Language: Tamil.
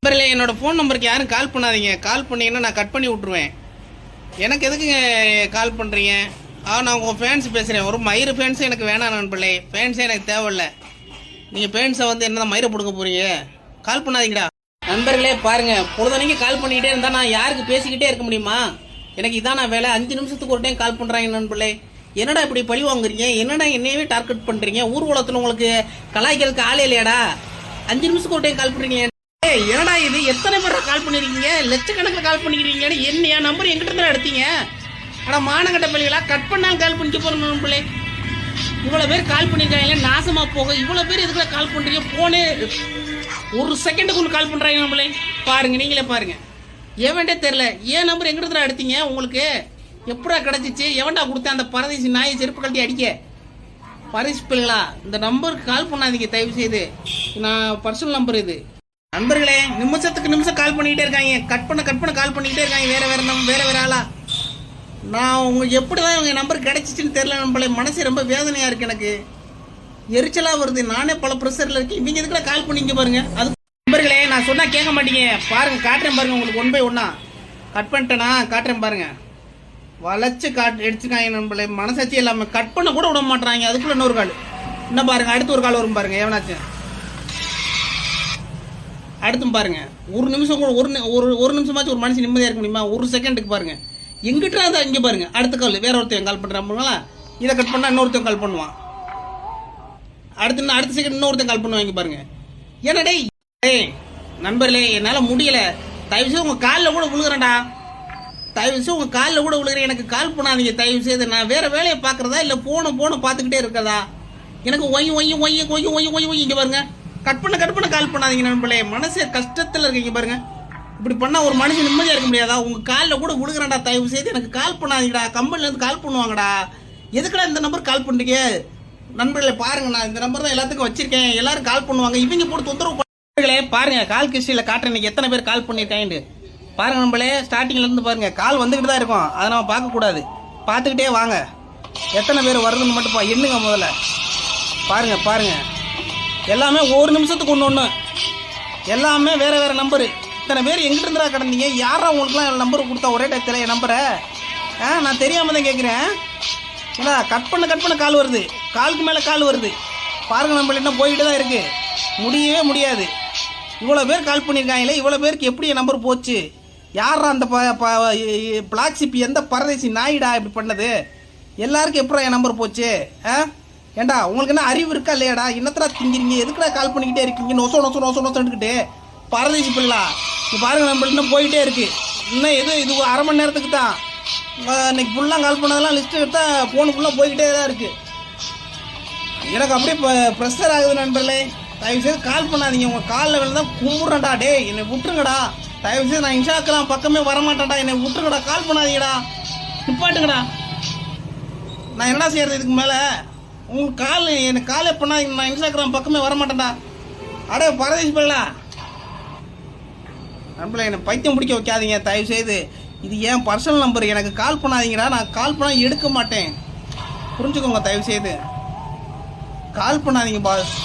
நம்பரில் என்னோட ஃபோன் நம்பருக்கு யாரும் கால் பண்ணாதீங்க. கால் பண்ணீங்கன்னா நான் கட் பண்ணி விட்ருவேன். எனக்கு எதுக்குங்க கால் பண்ணுறீங்க? நான் உங்கள் ஃபேன்ஸ் பேசுகிறேன். ஒரு மயிறு ஃபேன்ஸும் எனக்கு வேணாம் நண்பர்களே. ஃபேன்ஸே எனக்கு தேவையில்லை. நீங்கள் ஃபேன்ஸை என்ன மயிரை பிடுங்க போகிறீங்க? கால் பண்ணாதீங்கடா. நண்பர்களே பாருங்கள், பொழுதனைக்கு கால் பண்ணிக்கிட்டே இருந்தால் நான் யாருக்கு பேசிக்கிட்டே இருக்க முடியுமா? எனக்கு இதான் நான் வேலை. 5 நிமிஷத்துக்கு ஒரு டைம் கால் பண்ணுறாங்க நண்பர்களே. என்னடா இப்படி பழி வாங்குறீங்க? என்னடா என்னையவே டார்கெட் பண்ணுறீங்க? ஊர்வலத்தில் உங்களுக்கு கலாய்க்கிறதுக்கு ஆளே இல்லையாடா? 5 நிமிஷத்துக்கு ஒரு டைம் கால் பண்ணுறீங்க. என்னடா இது? எத்தனை பேர் கால் பண்ணிருக்கீங்க? லட்சக்கணக்கில் கால் பண்ணிக்கிறீங்க. என்ன நம்பர் எங்கிட்ட இருந்தா எடுத்தீங்க? ஆனால் மானங்கட்ட பள்ளிகளா கட் பண்ணாலும் கால் பண்ணிக்க போறோம் நண்பர்களே. இவ்வளோ பேர் கால் பண்ணியிருக்காங்க, நாசமா போக. இவ்வளோ பேர் இதுக்குள்ள கால் பண்றீங்க? போனே ஒரு செகண்டுக்கு ஒன்று கால் பண்றாங்க நண்பர்களே. பாருங்க, நீங்களே பாருங்க. எவன்டே தெரியல. ஏன் நம்பர் எங்கிட்ட இருந்தா எடுத்தீங்க? உங்களுக்கு எப்படா கிடைச்சிச்சு? எவன்டா கொடுத்தேன் அந்த பரதேசி நாயை செருப்பு கழட்டி அடிக்க? பரிசு பிள்ளைகளா, இந்த நம்பருக்கு கால் பண்ணாதீங்க தயவு செய்து. நான் பர்சனல் நம்பர் இது. நண்பர்களே, நிமிஷத்துக்கு நிமிஷம் கால் பண்ணிக்கிட்டே இருக்காங்க. கட் பண்ண கால் பண்ணிக்கிட்டே இருக்காங்க. வேற ஆளா? நான் உங்களுக்கு எப்படிதான் இவங்க நம்பர் கிடைச்சிச்சுன்னு தெரியல நண்பர்களே. மனசு ரொம்ப வேதனையா இருக்கு. எனக்கு எரிச்சலா வருது. நானே பல ப்ரெஷர்ல இருக்கேன். இவங்க எதுக்குள்ள கால் பண்ணிங்க பாருங்க. அது நண்பர்களே, நான் சொன்னா கேட்க மாட்டீங்க. பாருங்க, காட்டுறேன் பாருங்க. உங்களுக்கு 1 by 1 கட் பண்ணிட்டேனா? காட்டுறேன் பாருங்க. வளைச்சு எடுத்துக்காங்க நண்பர்களே. மனசாட்சி இல்லாம கட் பண்ண கூட விட மாட்டாங்க. அதுக்குள்ள இன்னொரு கால். இன்னும் பாருங்க, அடுத்து ஒரு கால் வரும் பாருங்க. எவனாச்சும் அடுத்தும் பாருங்க. ஒரு நிமிஷம் கூட ஒரு நிமிஷமாச்சும் ஒரு மனுஷன் நிம்மதியா இருக்க முடியுமா? ஒரு செகண்டுக்கு பாருங்க. எங்கிட்ட அதை இங்க பாருங்க. அடுத்த கால் வேற ஒருத்தன் கால் பண்றாங்களா? இதை கட் பண்ணா இன்னொருத்தன் கால் பண்ணுவான். அடுத்த செகண்ட் இன்னொருத்தன் கால் பண்ணுவாங்க பாருங்க. என்னடே நண்பர்களே, என்னால முடியல. தயவு செய்து உங்க காலில் கூட விழுகிறேன்டா. தயவு செய்து உங்க காலில் கூட விழுகிறேன். எனக்கு கால் பண்ணாதீங்க தயவு செய்து. நான் வேற வேலையை பாக்குறதா இல்ல போன பார்த்துக்கிட்டே இருக்கதா? எனக்கு ஒய் இங்க பாருங்க. கட் பண்ண கால் பண்ணாதீங்க நண்பர்களே. மனசு கஷ்டத்துல இருக்கீங்க பாருங்க. இப்படி பண்ணா ஒரு மனுஷன் நிம்மதியா இருக்க முடியாதா? உங்க காலில் கூட விழுகிறேன்டா. தயவு செய்து எனக்கு கால் பண்ணாதீங்கடா. கம்பெனில இருந்து கால் பண்ணுவாங்கடா. எதுக்குடா இந்த நம்பர் கால் பண்றீங்க? நண்பர்களே பாருங்க, நான் இந்த நம்பர் தான் எல்லாத்துக்கும் வச்சிருக்கேன். எல்லாரும் கால் பண்ணுவாங்க. இவங்க போட்டு தொந்தரவு நண்பர்களே. பாருங்க, கால் கிஸ்டியில காட்டுறேன் இன்னைக்கு எத்தனை பேர் கால் பண்ணிருக்காங்க பாருங்க நண்பர்களே. ஸ்டார்டிங்ல இருந்து பாருங்க, கால் வந்துகிட்டு தான் இருக்கும். அதை நம்ம பார்க்க கூடாது. பார்த்துக்கிட்டே வாங்க. எத்தனை பேர் வருதுன்னு மட்டும் எண்ணுங்க முதல்ல. பாருங்க எல்லாமே ஒரு நிமிஷத்துக்கு ஒன்று. எல்லாமே வேற நம்பரு. இத்தனை பேர் எங்கிட்ட இருந்தா கிடந்தீங்க? யாரா உங்களுக்குலாம் நம்பர் கொடுத்தா ஒரே டயத்தில் என் நம்பரை? நான் தெரியாம தான் கேட்குறேன். ஏன்னா கட் பண்ண கால் வருது. காலுக்கு மேலே கால் வருது. பாருங்க நம்பர் என்ன போய்கிட்டு தான் இருக்கு. முடியவே முடியாது. இவ்வளோ பேர் கால் பண்ணியிருக்காங்களே. இவ்வளோ பேருக்கு எப்படி என் நம்பர் போச்சு? யாரா அந்த பிளாக் சிப்பி எந்த பரதேசி நாயிடா இப்படி பண்ணது? எல்லாருக்கும் எப்படா என் நம்பர் போச்சு? ஏண்டா உங்களுக்கு என்ன அறிவு இருக்கா இல்லையாடா? என்னத்தடா திங்கிறீங்க? எதுக்குடா கால் பண்ணிக்கிட்டே இருக்கீங்க? நொசோன்னுக்கிட்டு பரதேசி பிள்ளா. பாருங்க நம்ம இன்னும் போயிட்டே இருக்கு. இன்னும் இது 1/2 மணி நேரத்துக்கு தான். இன்னைக்கு ஃபுல்லாக கால் பண்ணதெல்லாம் லிஸ்ட் எடுத்தா ஃபோனு ஃபுல்லாக போய்கிட்டே தான் இருக்கு. எனக்கு அப்படியே ப்ரெஷர் ஆகுது நண்பர்களே. தயவு செய்து கால் பண்ணாதீங்க. உங்கள் காலில் வேலை தான் கும்பிட்றேன்டா. டே என்னை விட்டுருங்கடா. தயவு செய்து நான் இன்ஸ்டாகிராம் பக்கமே வரமாட்டேன்டா. என்னை விட்டுருங்கடா. கால் பண்ணாதீங்கடா. நிப்பாட்டுங்கடா. நான் என்னடா செய்யறது இதுக்கு மேலே? உங்களுக்கு எனக்கு காலே பண்ணாதீங்க. நான் இன்ஸ்டாகிராம் பக்கமே வரமாட்டேன்டா. அடே பரதேசி பிள்ளா. நண்பர்களே, என்னை பைத்தியம் பிடிக்க வைக்காதீங்க தயவு செய்து. இது ஏன் பர்சனல் நம்பர். எனக்கு கால் பண்ணாதீங்கடா. நான் கால் பண்ணால் எடுக்க மாட்டேன். புரிஞ்சுக்கோங்க தயவு செய்து. கால் பண்ணாதீங்க பாஸ்.